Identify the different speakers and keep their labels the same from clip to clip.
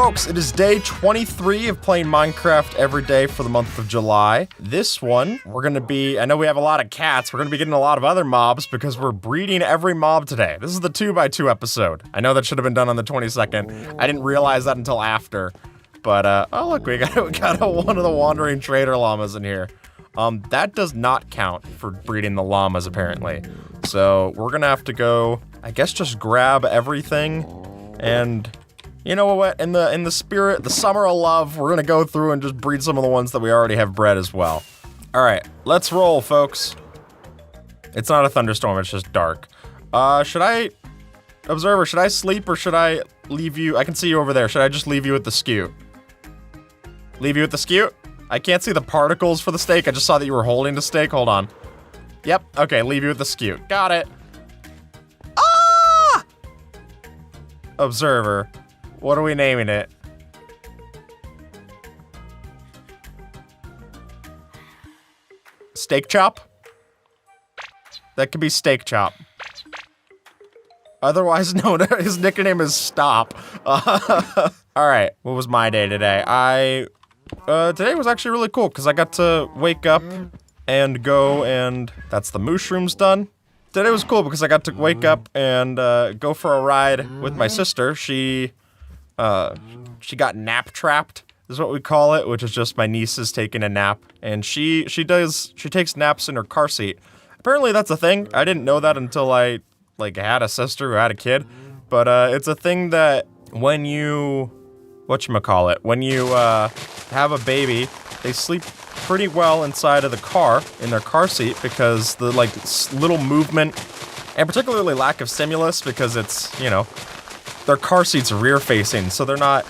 Speaker 1: folks, it is day 23 of playing Minecraft every day for the month of July. This one, we're gonna be, I know we have a lot of cats, we're gonna be getting a lot of other mobs because we're breeding every mob today. This is the 2x2 episode. I know that should have been done on the 22nd. I didn't realize that until after. But, oh look, we got one of the wandering trader llamas in here. That does not count for breeding the llamas, apparently. So, we're gonna have to go, I guess just grab everything, and you know what, in the spirit, the summer of love, we're gonna go through and just breed some of the ones that we already have bred as well. Alright, let's roll, folks. It's not a thunderstorm, it's just dark. Observer, should I sleep or should I leave you? I can see you over there. Should I just leave you with the skewt? Leave you with the skewt? I can't see the particles for the steak. I just saw that you were holding the steak. Hold on. Yep, okay, leave you with the skewt. Got it. Ah! Observer. What are we naming it? Steak Chop? That could be Steak Chop. Otherwise known, his nickname is Stop. Alright, what was my day today? Today was actually really cool because I got to wake up and go and that's the mushrooms done. Today was cool because I got to wake up and go for a ride with my sister. She got nap trapped, is what we call it, which is just my niece is taking a nap. And she takes naps in her car seat. Apparently that's a thing. I didn't know that until I, had a sister who had a kid. But, it's a thing that when you, when you, have a baby, they sleep pretty well inside of the car, in their car seat, because the, little movement, and particularly lack of stimulus, because it's, their car seat's rear-facing, so they're not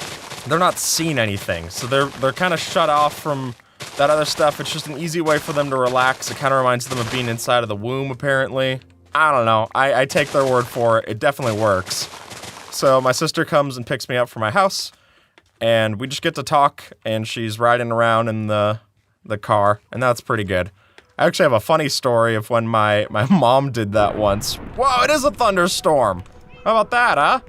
Speaker 1: seeing anything. So they're kind of shut off from that other stuff. It's just an easy way for them to relax. It kind of reminds them of being inside of the womb, apparently. I don't know. I take their word for it. It definitely works. So my sister comes and picks me up from my house, and we just get to talk, and she's riding around in the car, and that's pretty good. I actually have a funny story of when my mom did that once. Whoa, it is a thunderstorm! How about that, huh?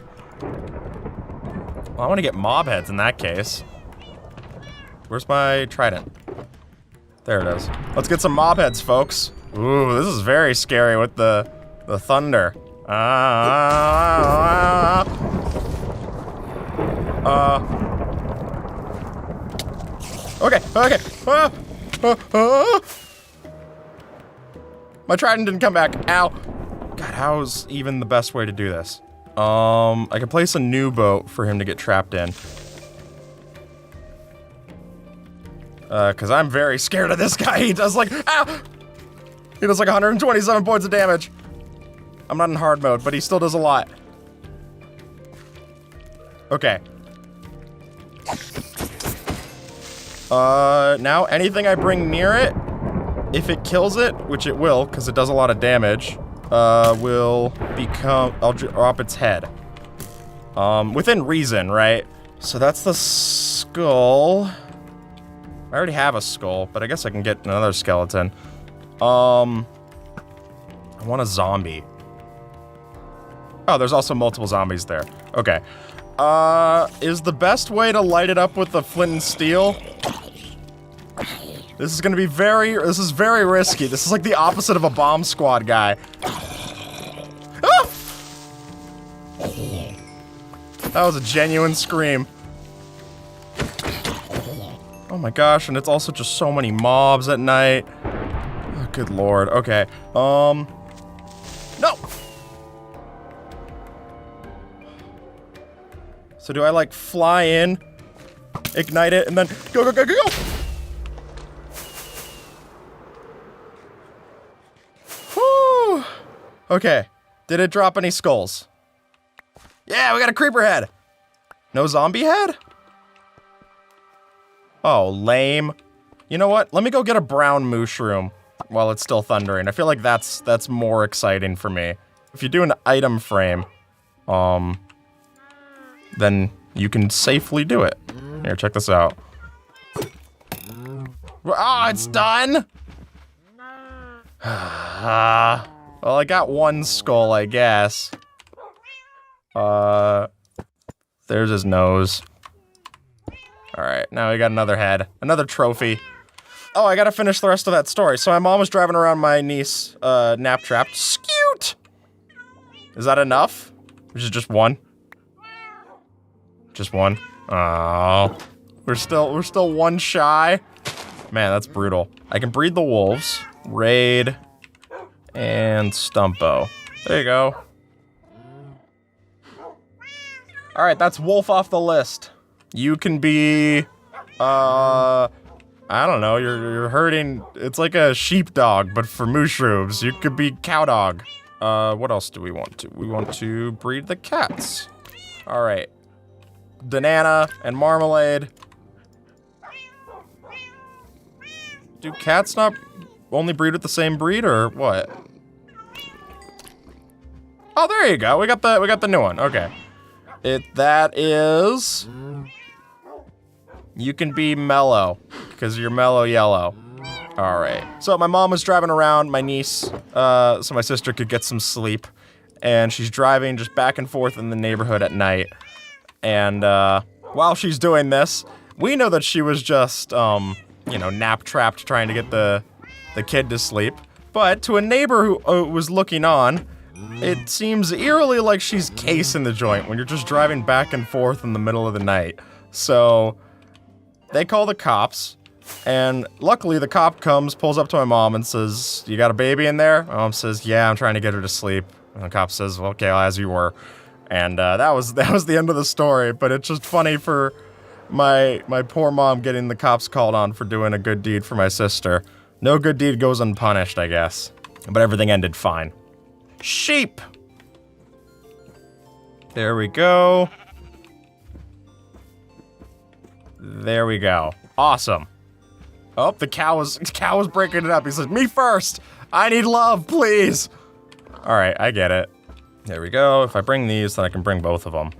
Speaker 1: Well, I want to get mob heads in that case. Where's my trident? There it is. Let's get some mob heads, folks. Ooh, this is very scary with the thunder. Okay. My trident didn't come back. Ow. God, how's even the best way to do this? I can place a new boat for him to get trapped in. Cause I'm very scared of this guy. He does ow! He does 127 points of damage. I'm not in hard mode, but he still does a lot. Okay. Now anything I bring near it, if it kills it, which it will, because it does a lot of damage, will become, I'll drop its head. Within reason, right? So that's the skull. I already have a skull, but I guess I can get another skeleton. I want a zombie. Oh, there's also multiple zombies there. Okay. Is the best way to light it up with the flint and steel? This is gonna be very risky. This is like the opposite of a bomb squad guy. Ah! That was a genuine scream. Oh my gosh, and it's also just so many mobs at night. Oh, good lord. Okay. No! So do I fly in, ignite it, and then go! Whew! Okay. Did it drop any skulls? Yeah, we got a creeper head! No zombie head? Oh, lame. You know what? Let me go get a brown mushroom while it's still thundering. I feel like that's more exciting for me. If you do an item frame, then you can safely do it. Here, check this out. Ah, it's done! Well, I got one skull, I guess. There's his nose. All right, now we got another head, another trophy. Oh, I gotta finish the rest of that story. So my mom was driving around my niece, nap trapped. Scoot! Is that enough? Which is just one? Just one? Oh, we're still one shy. Man, that's brutal. I can breed the wolves, Raid, and Stumpo. There you go. All right, that's wolf off the list. You can be, I don't know, you're herding, it's like a sheepdog, but for mushrooms. You could be cow dog. What else do we want to? We want to breed the cats. All right. Banana and Marmalade. Do cats not only breed with the same breed, or what? Oh, there you go. We got the new one. Okay. That is. You can be mellow, because you're mellow yellow. All right. So my mom was driving around, my niece, so my sister could get some sleep, and she's driving just back and forth in the neighborhood at night. And while she's doing this, we know that she was just, you know, nap trapped trying to get the kid to sleep. But to a neighbor who was looking on, it seems eerily like she's casing the joint when you're just driving back and forth in the middle of the night. So they call the cops, and luckily the cop comes, pulls up to my mom and says, "You got a baby in there?" My mom says, "Yeah, I'm trying to get her to sleep." And the cop says, "Well, okay, well, as you were." And that was the end of the story, but it's just funny for my poor mom getting the cops called on for doing a good deed for my sister. No good deed goes unpunished, I guess. But everything ended fine. Sheep! There we go. There we go. Awesome. Oh, the cow was breaking it up. He says, "Me first! I need love, please!" Alright, I get it. There we go. If I bring these, then I can bring both of them.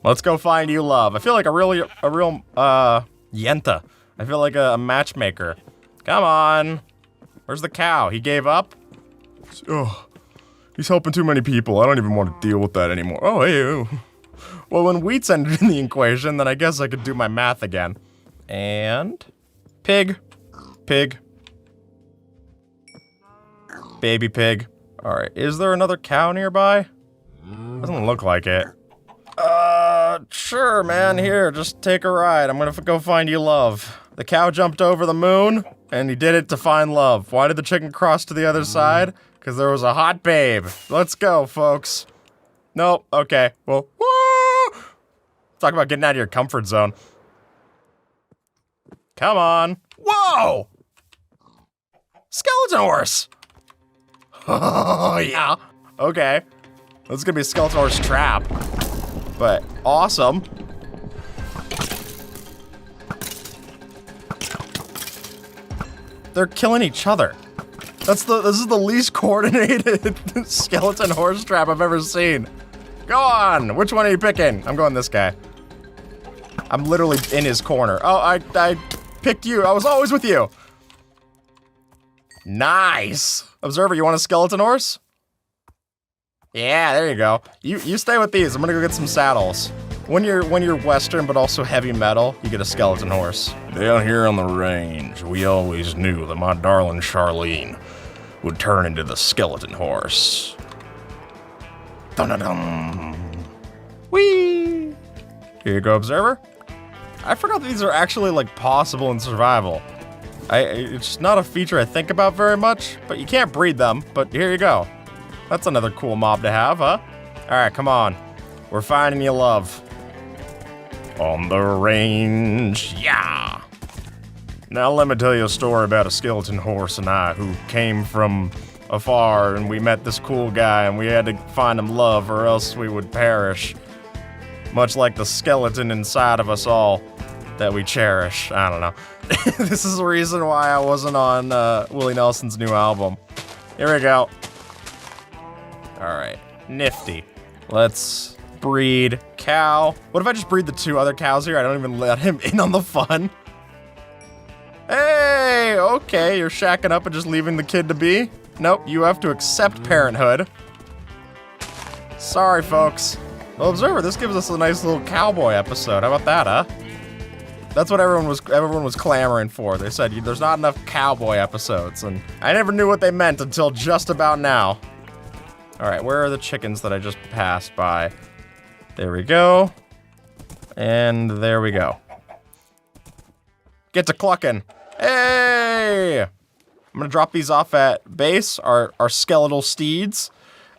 Speaker 1: Let's go find you love. I feel like a real, Yenta. I feel like a matchmaker. Come on. Where's the cow? He gave up? Oh, he's helping too many people. I don't even want to deal with that anymore. Oh, hey. Oh. Well, when wheat's entered in the equation, then I guess I could do my math again. And pig. Pig. Baby pig. All right. Is there another cow nearby? Doesn't look like it. Sure, man. Here, just take a ride. I'm gonna go find you love. The cow jumped over the moon, and he did it to find love. Why did the chicken cross to the other side? Because there was a hot babe. Let's go, folks. Nope. Okay. Well, woo! Talk about getting out of your comfort zone. Come on. Whoa! Skeleton horse! Oh, yeah. Okay. This is gonna be a skeleton horse trap. But awesome. They're killing each other. This is the least coordinated skeleton horse trap I've ever seen. Go on. Which one are you picking? I'm going this guy. I'm literally in his corner. Oh, I picked you. I was always with you. Nice. Observer, you want a skeleton horse? Yeah, there you go. You stay with these. I'm gonna go get some saddles. When you're Western but also heavy metal, you get a skeleton horse. Down here on the range, we always knew that my darling Charlene would turn into the skeleton horse. Dun-dun-dun. Whee! Here you go, Observer. I forgot that these are actually, like, possible in survival. It's not a feature I think about very much, but you can't breed them, but here you go. That's another cool mob to have, huh? Alright, come on. We're finding you love. On the range, yeah! Now let me tell you a story about a skeleton horse and I who came from afar, and we met this cool guy, and we had to find him love or else we would perish. Much like the skeleton inside of us all that we cherish. I don't know. This is the reason why I wasn't on Willie Nelson's new album. Here we go. Alright, nifty. Let's breed cow. What if I just breed the two other cows here? I don't even let him in on the fun. Hey, okay, you're shacking up and just leaving the kid to be? Nope, you have to accept parenthood. Sorry, folks. Well, Observer, this gives us a nice little cowboy episode. How about that, huh? That's what everyone was clamoring for. They said there's not enough cowboy episodes, and I never knew what they meant until just about now. All right, where are the chickens that I just passed by? There we go. And there we go. Get to clucking. Hey! I'm gonna drop these off at base, our skeletal steeds.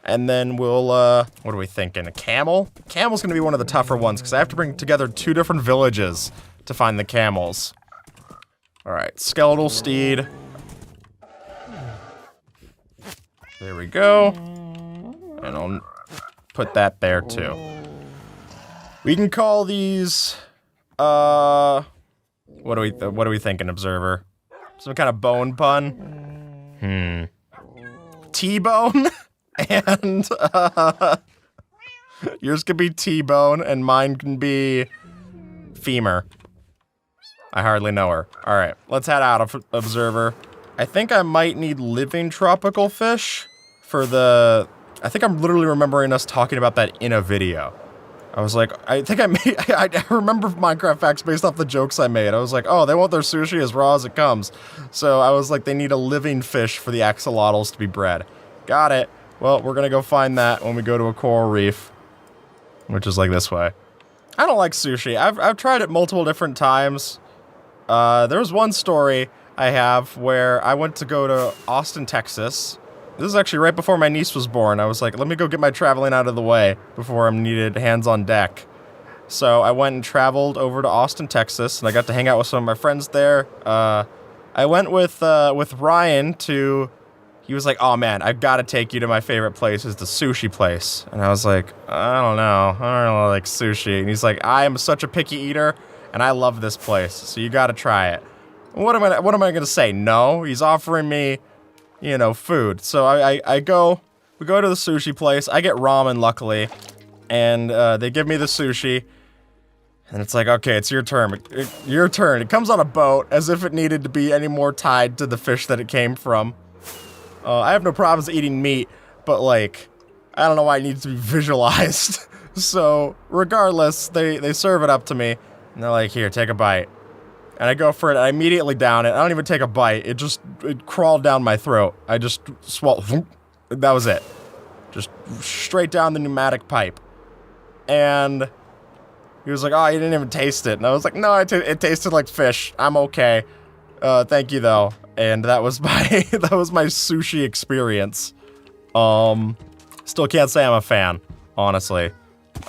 Speaker 1: And then we'll, what are we thinking? A camel? Camel's gonna be one of the tougher ones, because I have to bring together 2 different villages to find the camels. Alright, skeletal steed. There we go. And I'll put that there, too. We can call these, what are we thinking, Observer? Some kind of bone pun? T-bone? And, yours could be T-bone, and mine can be femur. I hardly know her. Alright, let's head out, Observer. I think I might need living tropical fish for the... I think I'm literally remembering us talking about that in a video. I was like, I think I remember Minecraft facts based off the jokes I made. I was like, oh, they want their sushi as raw as it comes. So I was like, they need a living fish for the axolotls to be bred. Got it. Well, we're gonna go find that when we go to a coral reef, which is like this way. I don't like sushi. I've tried it multiple different times. There was one story I have where I went to go to Austin, Texas. This is actually right before my niece was born. I was like, let me go get my traveling out of the way before I'm needed hands on deck. So I went and traveled over to Austin, Texas, and I got to hang out with some of my friends there. I went with Ryan to... He was like, oh man, I've got to take you to my favorite place, is the sushi place. And I was like, I don't know. I don't really like sushi. And he's like, I am such a picky eater, and I love this place, so you got to try it. What am I going to say? No? He's offering me, you know, food. So we go to the sushi place. I get ramen, luckily, and they give me the sushi. And it's like, okay, it's your turn. Your turn. It comes on a boat, as if it needed to be any more tied to the fish that it came from. I have no problems eating meat, but, like, I don't know why it needs to be visualized. So, regardless, they serve it up to me, and they're like, here, take a bite. And I go for it, and I immediately down it. I don't even take a bite. It crawled down my throat. I just swallowed. That was it. Just straight down the pneumatic pipe. And he was like, oh, you didn't even taste it. And I was like, no, it tasted like fish. I'm okay. Thank you, though. And that was my sushi experience. Still can't say I'm a fan, honestly.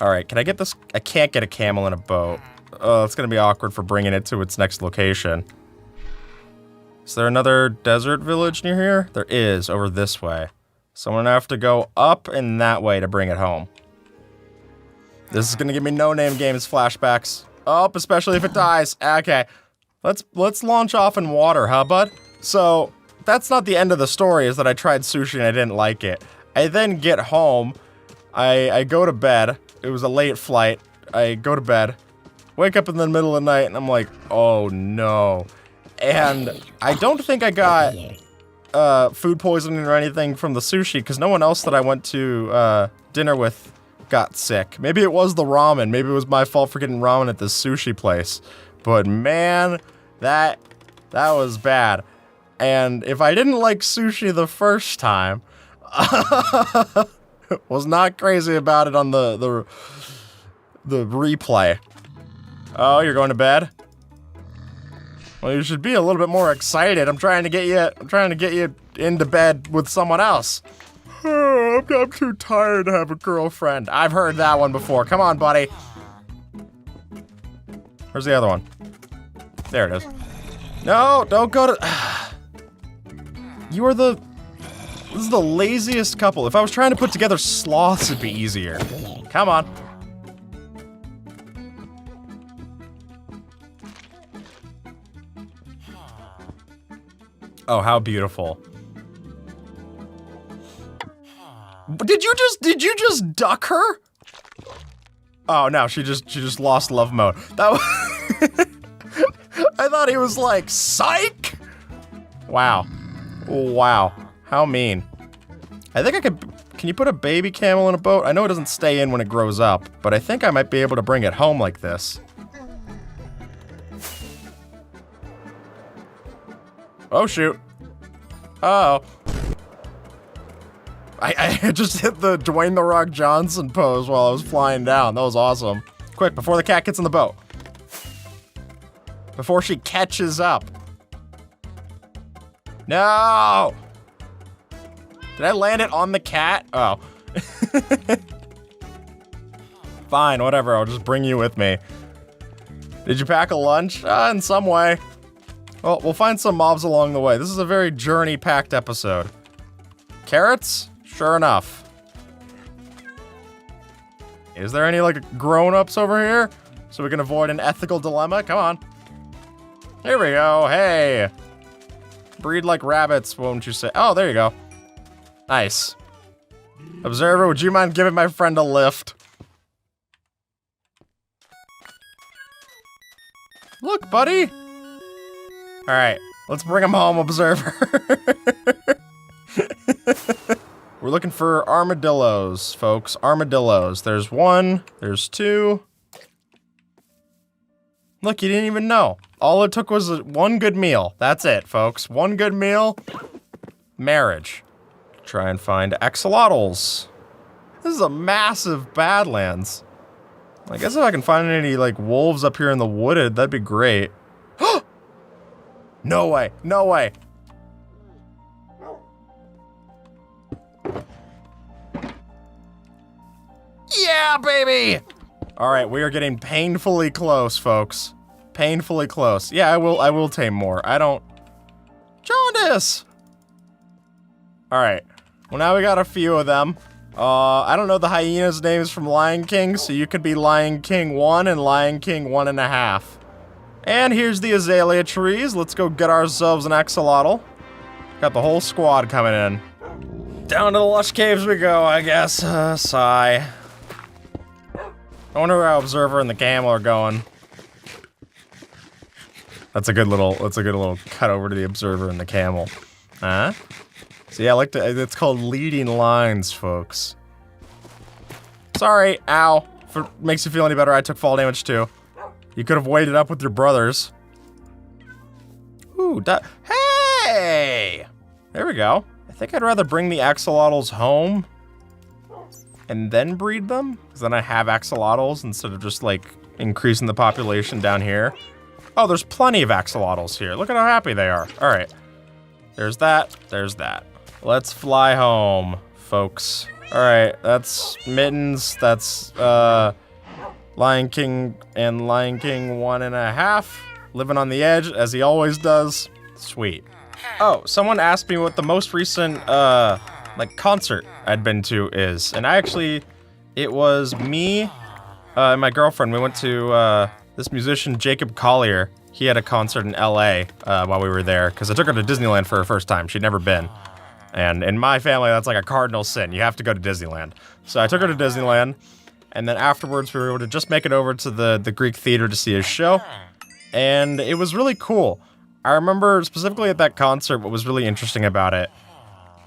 Speaker 1: Alright, can I get this? I can't get a camel in a boat. It's gonna be awkward for bringing it to its next location. Is there another desert village near here? There is, over this way. So I'm gonna have to go up and that way to bring it home. This is gonna give me No Name Games flashbacks. Oh, especially if it dies. Okay. Let's launch off in water, huh, bud? So, that's not the end of the story, is that I tried sushi and I didn't like it. I then get home, I go to bed, it was a late flight, I go to bed, wake up in the middle of the night, and I'm like, oh no. And I don't think I got food poisoning or anything from the sushi, because no one else that I went to dinner with got sick. Maybe it was the ramen, maybe it was my fault for getting ramen at this sushi place. But man, that was bad. And if I didn't like sushi the first time, was not crazy about it on the replay. Oh, you're going to bed? Well, you should be a little bit more excited. I'm trying to get you into bed with someone else. I'm too tired to have a girlfriend. I've heard that one before. Come on, buddy. Where's the other one? There it is. No, don't go to... You are the... This is the laziest couple. If I was trying to put together sloths, it'd be easier. Come on. Oh, how beautiful. Did you just duck her? Oh no, she just lost love mode. That was... I thought he was like, psych! Wow. Wow. How mean. I think I could... Can you put a baby camel in a boat? I know it doesn't stay in when it grows up, but I think I might be able to bring it home like this. Oh, shoot. Uh-oh. I just hit the Dwayne The Rock Johnson pose while I was flying down. That was awesome. Quick, before the cat gets in the boat. Before she catches up. No! Did I land it on the cat? Oh. Fine, whatever, I'll just bring you with me. Did you pack a lunch? In some way. Well, we'll find some mobs along the way. This is a very journey-packed episode. Carrots? Sure enough. Is there any, like, grown-ups over here? So we can avoid an ethical dilemma? Come on. Here we go, hey! Breed like rabbits, won't you say? Oh, there you go. Nice. Observer, would you mind giving my friend a lift? Look, buddy! Alright, let's bring him home, Observer. We're looking for armadillos, folks. Armadillos. There's one, there's two. Look, you didn't even know. All it took was one good meal. That's it, folks. One good meal, marriage. Try and find axolotls. This is a massive Badlands. I guess if I can find any, like, wolves up here in the wooded, that'd be great. No way, no way. Yeah, baby! Alright, we are getting painfully close, folks. Painfully close. Yeah, I will tame more. I don't... Jaundice! Alright. Well, now we got a few of them. I don't know the hyena's names from Lion King, so you could be Lion King 1 and Lion King 1.5. And here's the azalea trees. Let's go get ourselves an axolotl. Got the whole squad coming in. Down to the lush caves we go, I guess. Sigh. I wonder where our Observer and the camel are going. That's a good little cut over to the Observer and the camel. Huh? So yeah, I like to, it's called leading lines, folks. Sorry, ow. If it makes you feel any better, I took fall damage too. You could have waited up with your brothers. Ooh, hey! There we go. I think I'd rather bring the axolotls home and then breed them, because then I have axolotls instead of just, like, increasing the population down here. Oh, there's plenty of axolotls here. Look at how happy they are. All right. There's that. There's that. Let's fly home, folks. All right, that's Mittens. That's, Lion King and Lion King 1.5. Living on the edge, as he always does. Sweet. Oh, someone asked me what the most recent, like, concert I'd been to is. And it was me and my girlfriend. We went to, this musician, Jacob Collier. He had a concert in LA while we were there, because I took her to Disneyland for her first time. She'd never been. And in my family, that's like a cardinal sin. You have to go to Disneyland. So I took her to Disneyland, and then afterwards we were able to just make it over to the Greek Theater to see his show. And it was really cool. I remember specifically at that concert, what was really interesting about it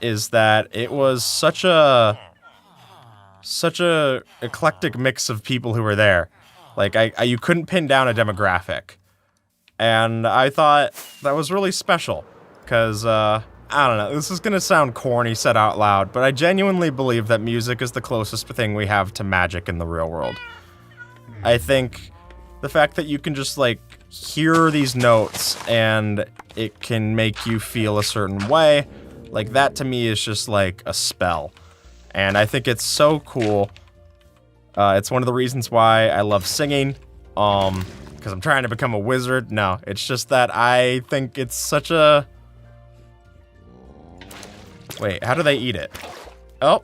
Speaker 1: is that it was such a eclectic mix of people who were there. Like, you couldn't pin down a demographic. And I thought that was really special, because, I don't know, this is gonna sound corny said out loud, but I genuinely believe that music is the closest thing we have to magic in the real world. I think the fact that you can just, like, hear these notes and it can make you feel a certain way, like, that to me is just, like, a spell. And I think it's so cool. It's one of the reasons why I love singing, because I'm trying to become a wizard. No, it's just that I think it's such a... Wait, how do they eat it? Oh,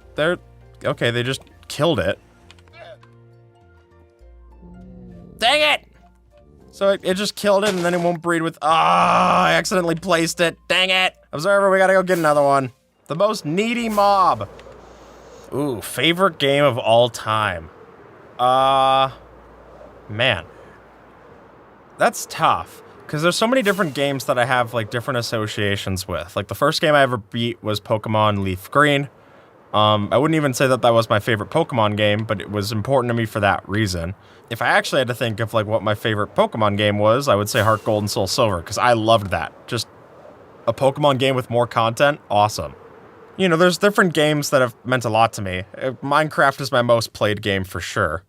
Speaker 1: okay, they just killed it. Dang it! So it just killed it and then it won't breed with... I accidentally placed it. Dang it! Observer, we gotta go get another one. The most needy mob. Ooh, favorite game of all time. Man. That's tough. Because there's so many different games that I have, like, different associations with. Like, the first game I ever beat was Pokemon Leaf Green. I wouldn't even say that that was my favorite Pokemon game, but it was important to me for that reason. If I actually had to think of, like, what my favorite Pokemon game was, I would say Heart Gold and Soul Silver, because I loved that. Just a Pokemon game with more content, awesome. You know, there's different games that have meant a lot to me. Minecraft is my most played game for sure.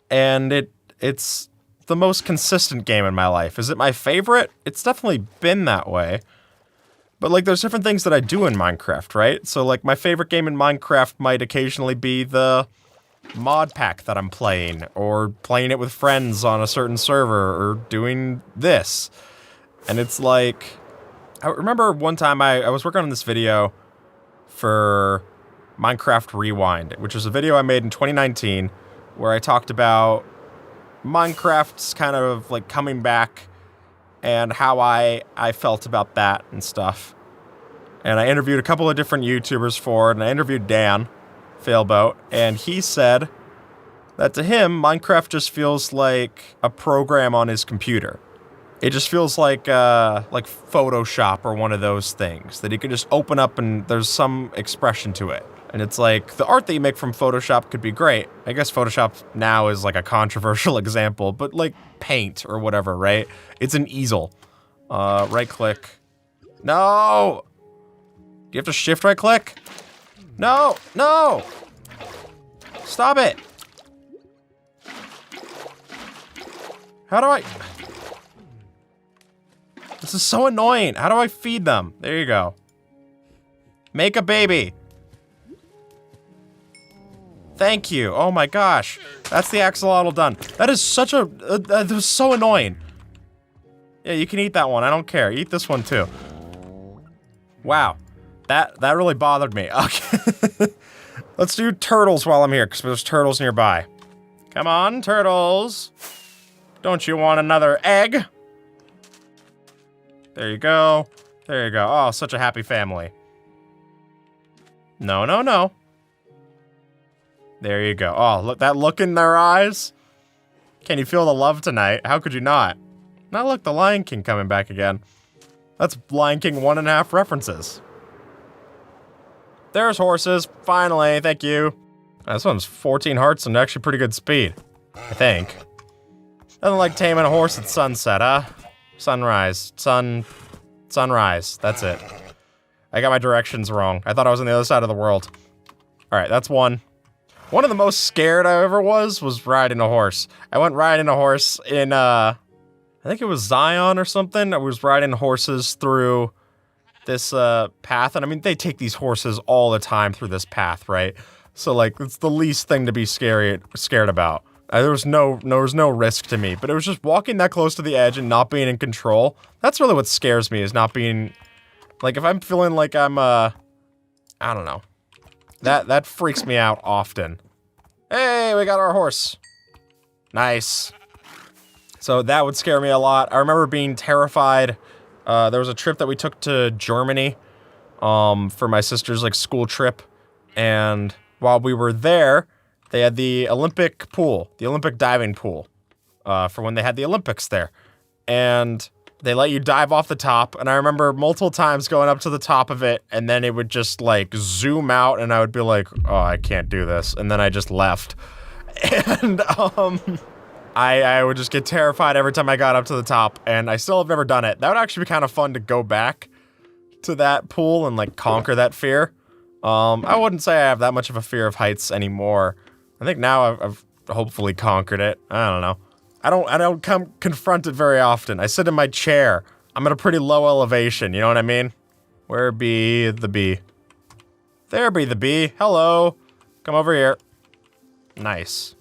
Speaker 1: And it's the most consistent game in my life. Is it my favorite? It's definitely been that way. But, like, there's different things that I do in Minecraft, right? So, like, my favorite game in Minecraft might occasionally be the mod pack that I'm playing, or playing it with friends on a certain server, or doing this. And it's like, I remember one time I was working on this video for Minecraft Rewind, which was a video I made in 2019, where I talked about Minecraft's kind of, like, coming back, and how I felt about that and stuff. And I interviewed a couple of different YouTubers for it, and I interviewed Dan Failboat, and he said that to him, Minecraft just feels like a program on his computer. It just feels like Photoshop or one of those things that you can just open up and there's some expression to it. And it's like, the art that you make from Photoshop could be great. I guess Photoshop now is like a controversial example, but like Paint or whatever, right? It's an easel. Right click. No! Do you have to shift right click? No! No! Stop it! How do I... This is so annoying. How do I feed them? There you go. Make a baby. Thank you. Oh my gosh. That's the axolotl done. That is such a... that was so annoying. Yeah, you can eat that one. I don't care. Eat this one too. Wow. That really bothered me. Okay. Let's do turtles while I'm here, because there's turtles nearby. Come on, turtles. Don't you want another egg? There you go. There you go. Oh, such a happy family. No, no, no. There you go. Oh, look, that look in their eyes. Can you feel the love tonight? How could you not? Now look, the Lion King coming back again. That's Lion King 1.5 references. There's horses. Finally, thank you. This one's 14 hearts and actually pretty good speed. I think. Nothing like taming a horse at sunset, huh? Sunrise. Sunrise. That's it. I got my directions wrong. I thought I was on the other side of the world. Alright, that's one. One of the most scared I ever was riding a horse. I went riding a horse in, I think it was Zion or something. I was riding horses through this, path. And I mean, they take these horses all the time through this path, right? So, like, it's the least thing to be scared about. There was no risk to me, but it was just walking that close to the edge and not being in control. That's really what scares me, is not being, like, if I'm feeling like I'm, I don't know. That freaks me out often. Hey, we got our horse. Nice. So that would scare me a lot. I remember being terrified. There was a trip that we took to Germany, for my sister's, like, school trip. And while we were there, they had the Olympic pool, the Olympic diving pool, for when they had the Olympics there. And they let you dive off the top, and I remember multiple times going up to the top of it, and then it would just, like, zoom out, and I would be like, oh, I can't do this, and then I just left. And, I would just get terrified every time I got up to the top, and I still have never done it. That would actually be kind of fun to go back to that pool and, like, conquer that fear. I wouldn't say I have that much of a fear of heights anymore. I think now I've hopefully conquered it. I don't know. I don't come confront it very often. I sit in my chair. I'm at a pretty low elevation, you know what I mean? Where be the bee? There be the bee. Hello. Come over here. Nice.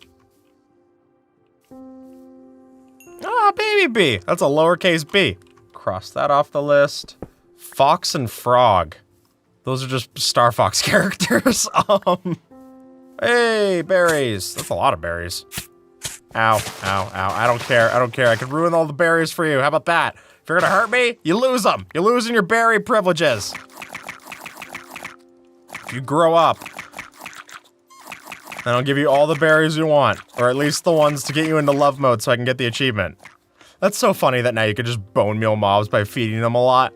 Speaker 1: Ah, baby bee. That's a lowercase b. Cross that off the list. Fox and frog. Those are just Star Fox characters. Hey, berries. That's a lot of berries. Ow, ow, ow. I don't care. I don't care. I could ruin all the berries for you. How about that? If you're gonna hurt me, you lose them. You're losing your berry privileges. You grow up. And I'll give you all the berries you want. Or at least the ones to get you into love mode so I can get the achievement. That's so funny that now you could just bone meal mobs by feeding them a lot.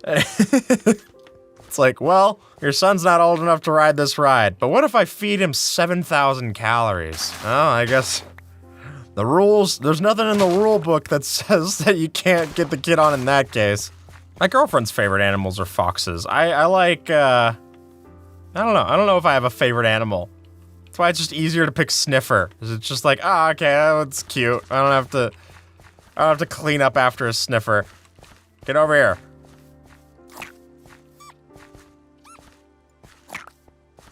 Speaker 1: It's like, well, your son's not old enough to ride this ride, but what if I feed him 7,000 calories? Oh, I guess the rules, there's nothing in the rule book that says that you can't get the kid on in that case. My girlfriend's favorite animals are foxes. I like, I don't know. I don't know if I have a favorite animal. That's why it's just easier to pick Sniffer. It's just like, ah, okay, that's cute. I don't have to clean up after a Sniffer. Get over here.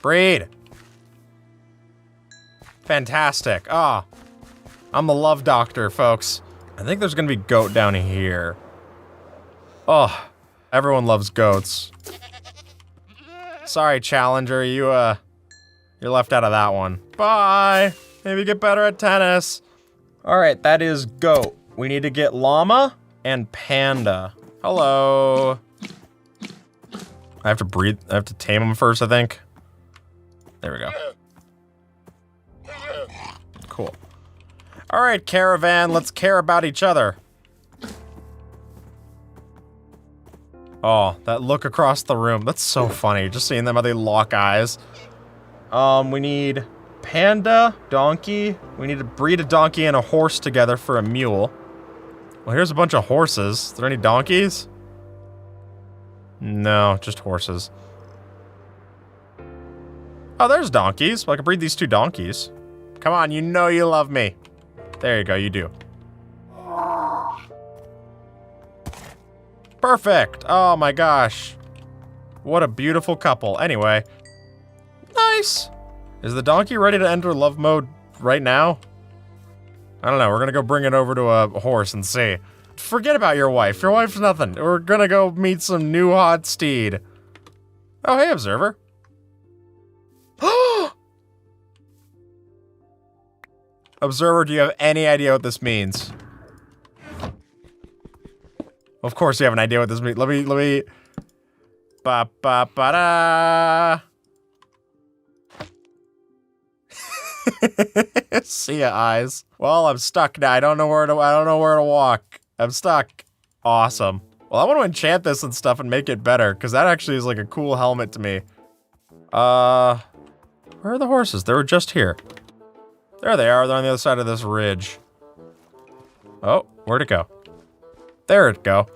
Speaker 1: Breed. Fantastic. Ah, I'm the love doctor, folks. I think there's gonna be goat down here. Oh, everyone loves goats. Sorry, Challenger, you're left out of that one. Bye. Maybe get better at tennis. All right, that is goat. We need to get llama and panda. Hello. I have to breathe. I have to tame them first, I think. There we go. Cool. All right, caravan, let's care about each other. Oh, that look across the room. That's so funny. Just seeing them how they lock eyes. We need panda, donkey. We need to breed a donkey and a horse together for a mule. Well, here's a bunch of horses. Is there any donkeys? No, just horses. Oh, there's donkeys. Well, I can breed these 2 donkeys. Come on, you know you love me. There you go, you do. Perfect. Oh my gosh. What a beautiful couple. Anyway. Nice. Is the donkey ready to enter love mode right now? I don't know. We're gonna go bring it over to a horse and see. Forget about your wife. Your wife's nothing. We're gonna go meet some new hot steed. Oh, hey, observer. Observer, do you have any idea what this means? Of course you have an idea what this means. Let me... Ba-ba-ba-da! See ya, eyes. Well, I'm stuck now. I don't know where to walk. I'm stuck. Awesome. Well, I want to enchant this and stuff and make it better, because that actually is like a cool helmet to me. Where are the horses? They were just here. There they are. They're on the other side of this ridge. Oh, where'd it go? There it go.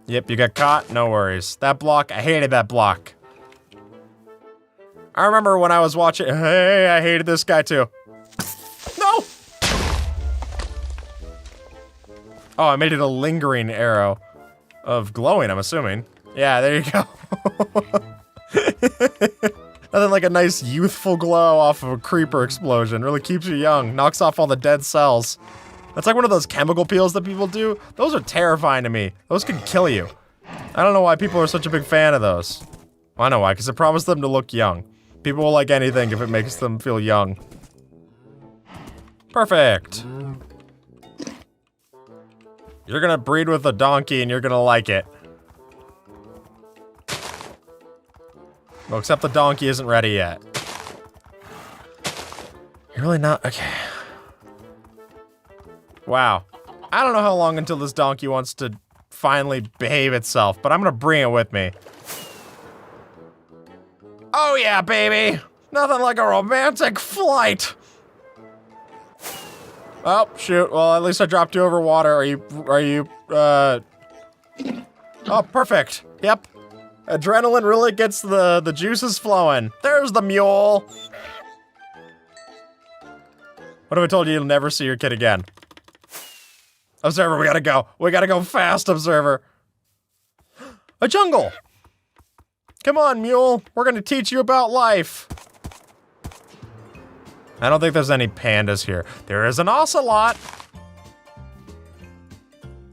Speaker 1: Yep, you got caught. No worries. That block, I hated that block. I remember when I was watching. Hey, I hated this guy too. No! Oh, I made it a lingering arrow of glowing, I'm assuming. Yeah, there you go. Nothing like a nice youthful glow off of a creeper explosion. Really keeps you young. Knocks off all the dead cells. That's like one of those chemical peels that people do. Those are terrifying to me. Those can kill you. I don't know why people are such a big fan of those. Well, I know why, because it promised them to look young. People will like anything if it makes them feel young. Perfect. You're gonna breed with a donkey and you're gonna like it. Well, except the donkey isn't ready yet. You're really not? Okay. Wow. I don't know how long until this donkey wants to finally behave itself, but I'm gonna bring it with me. Oh yeah, baby! Nothing like a romantic flight! Oh, shoot. Well, at least I dropped you over water. Oh, perfect. Yep. Adrenaline really gets the juices flowing. There's the mule! What if I told you you'll never see your kid again? Observer, we gotta go. We gotta go fast, Observer. A jungle! Come on, mule. We're gonna teach you about life. I don't think there's any pandas here. There is an ocelot.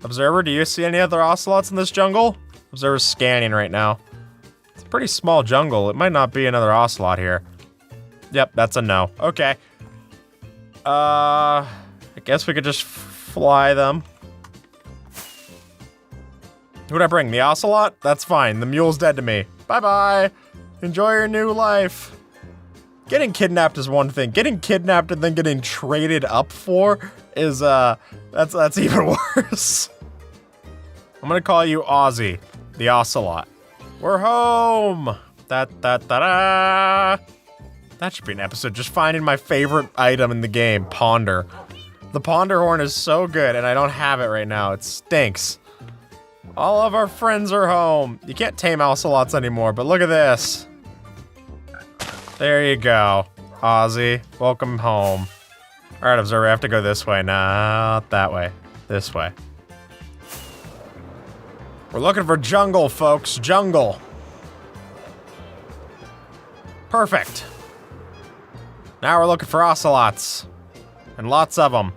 Speaker 1: Observer, do you see any other ocelots in this jungle? Observer's scanning right now. It's a pretty small jungle. It might not be another ocelot here. Yep, that's a no. Okay. I guess we could just fly them. Who'd I bring? The ocelot? That's fine. The mule's dead to me. Bye-bye. Enjoy your new life. Getting kidnapped is one thing. Getting kidnapped and then getting traded up for is, that's even worse. I'm gonna call you Ozzy, the ocelot. We're home! Da-da-da-da! That should be an episode, just finding my favorite item in the game, Ponder. The Ponder horn is so good, and I don't have it right now. It stinks. All of our friends are home. You can't tame ocelots anymore, but look at this. There you go. Ozzy, welcome home. All right, Observer, I have to go this way, not that way. This way. We're looking for jungle, folks. Jungle. Perfect. Now we're looking for ocelots. And lots of them.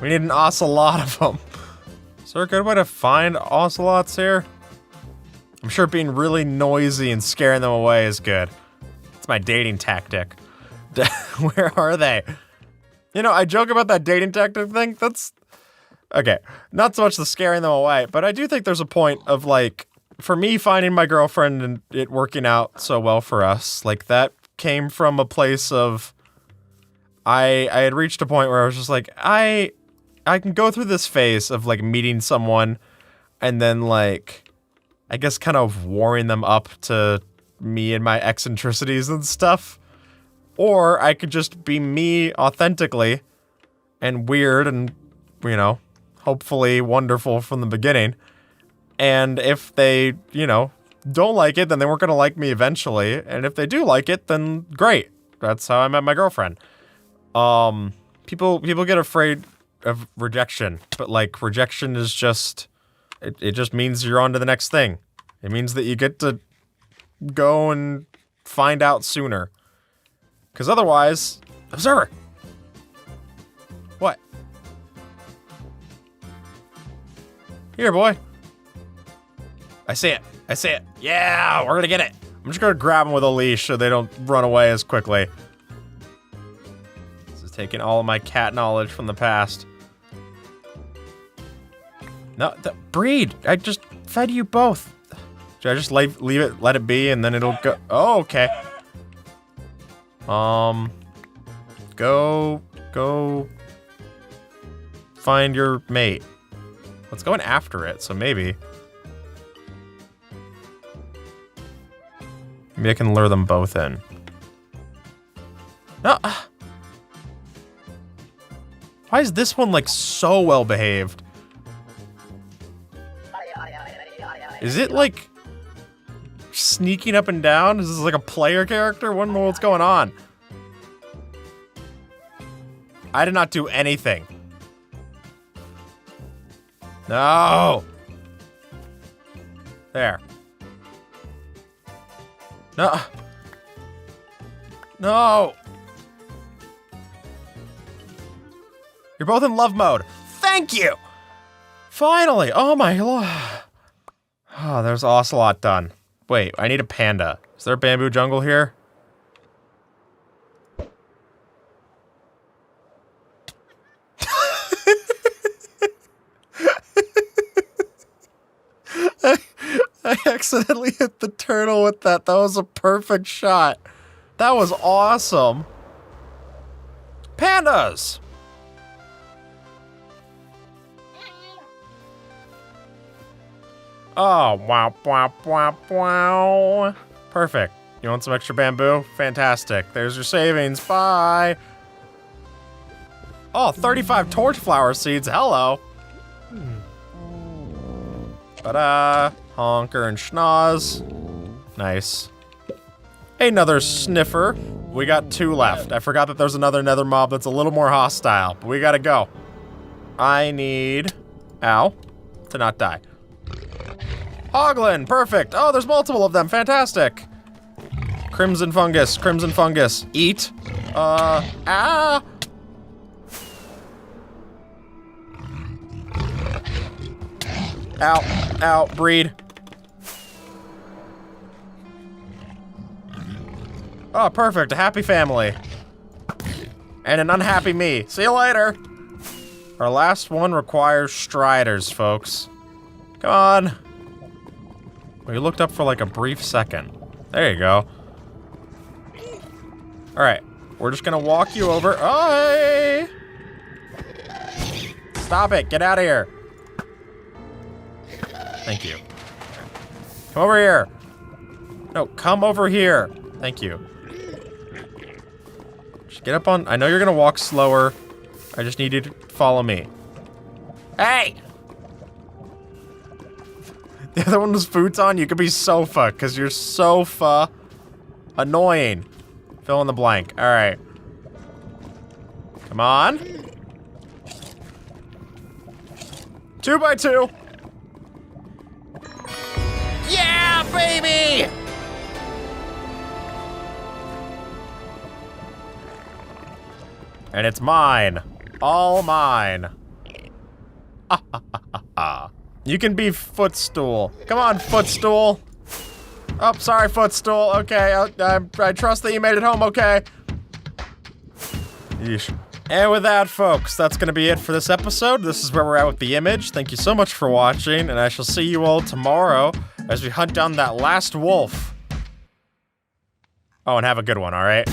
Speaker 1: We need an ocelot of them. Is there a good way to find ocelots here? I'm sure being really noisy and scaring them away is good. It's my dating tactic. Where are they? You know, I joke about that dating tactic thing. That's... Okay, not so much the scaring them away, but I do think there's a point of, like, for me finding my girlfriend and it working out so well for us, like, that came from a place of... I had reached a point where I was just like, I can go through this phase of, like, meeting someone and then, like, I guess kind of warming them up to me and my eccentricities and stuff. Or I could just be me authentically and weird and, you know, hopefully wonderful from the beginning. And if they, you know, don't like it, then they weren't going to like me eventually. And if they do like it, then great. That's how I met my girlfriend. People get afraid of rejection, but, like, rejection is just, it just means you're on to the next thing. It means that you get to go and find out sooner. Because otherwise... Observer! What? Here, boy. I see it. I see it. Yeah, we're gonna get it. I'm just gonna grab them with a leash so they don't run away as quickly. This is taking all of my cat knowledge from the past. No, breed! I just fed you both. Should I just leave it, let it be, and then it'll go... Oh, okay. Go find your mate. Let's go in after it, so maybe I can lure them both in. No. Why is this one, like, so well behaved? Is it, like, sneaking up and down? Is this like a player character? I don't know what's going on. I did not do anything. No! There. No! No! You're both in love mode. Thank you! Finally! Oh my lord. Oh, there's Ocelot done. Wait, I need a panda. Is there a bamboo jungle here? I accidentally hit the turtle with that. That was a perfect shot. That was awesome. Pandas! Oh, wow, wow, wow, wow. Perfect. You want some extra bamboo? Fantastic. There's your savings. Bye. Oh, 35 torch flower seeds. Hello. Ta-da. Honker and schnoz. Nice. Another sniffer. We got 2 left. I forgot that there's another nether mob that's a little more hostile, but we gotta go. I need... Ow. To not die. Hoglin, perfect. Oh, there's multiple of them. Fantastic. Crimson fungus, crimson fungus. Eat. Ah. Ow, ow, breed. Oh, perfect, a happy family. And an unhappy me. See you later. Our last one requires striders, folks. Come on. We looked up for like a brief second. There you go. Alright, we're just gonna walk you over. Oh, hey! Stop it, get out of here. Thank you. Come over here. No, come over here. Thank you. Just get up on, I know you're gonna walk slower. I just need you to follow me. Hey! The other one was futon. You could be sofa, because you're sofa annoying. Fill in the blank. All right. Come on. 2x2. Yeah, baby! And it's mine. All mine. You can be footstool. Come on, footstool. Oh, sorry, footstool. Okay, I trust that you made it home okay. Yeesh. And with that, folks, that's gonna be it for this episode. This is where we're at with the image. Thank you so much for watching, and I shall see you all tomorrow as we hunt down that last wolf. Oh, and have a good one, all right?